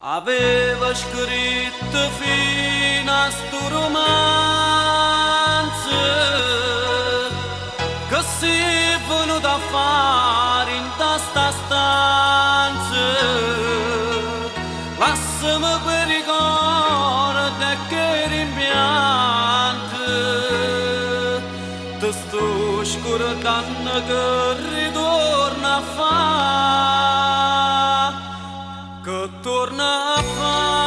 Aveva scritto fino a sto romanzo che si è venuto a fare in sta stanza. Lassami per ricordo che rimpianto ti sto scordando che ritorna a fare, che torna a fare.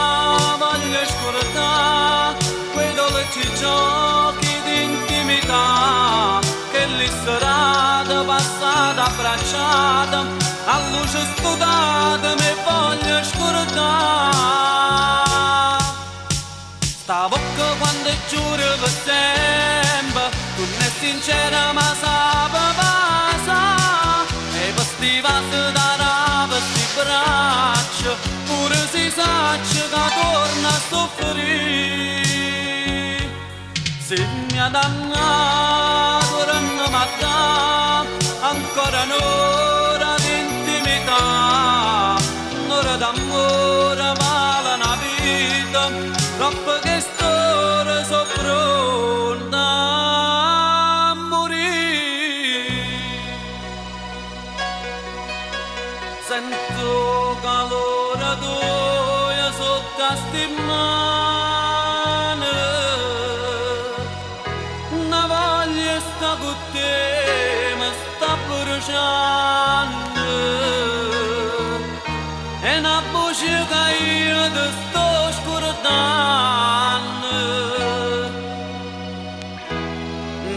Voglio scordare quei dolci giochi d'intimità che lì serata passata abbracciata a luce studata mi voglio scordare. Sta bocca quando giuro per sempre tu ne è sincera ma sape pasa e vestiva se darà questi braccia pure si saccia che torna a soffrire. Se mi ha dannato ora non mi dà ancora un'ora d'intimità, un'ora d'amore male una vita troppo che storia so pronta a morire. Sento calore tuo sotto a sti mani, una voglia sta con te mi sta bruciando e una voce che io ti sto scordando,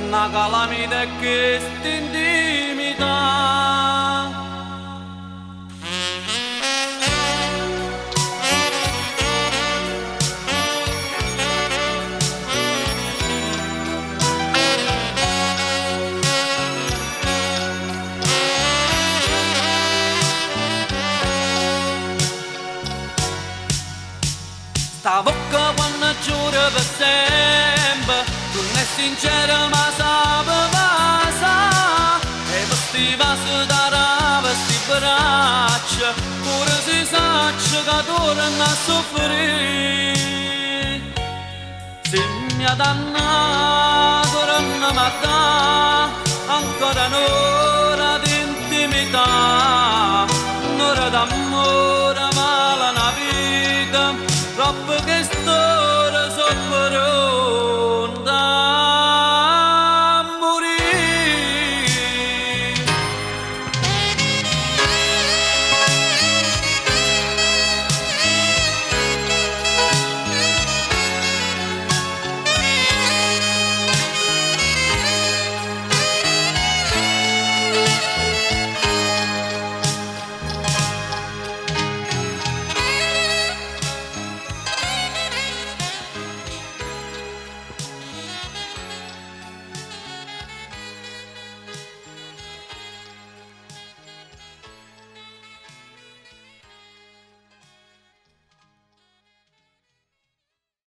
una calamità che sta intimità. Sta bocca quando giura per sempre tu ne è sincera ma sape pasa e vestiva se darà questi braccia pure si saccia che torna a soffrire. Se mi ha dannato ora non mi dà ancora un'ora d'intimità, un'ora d'amore male una vita troppo che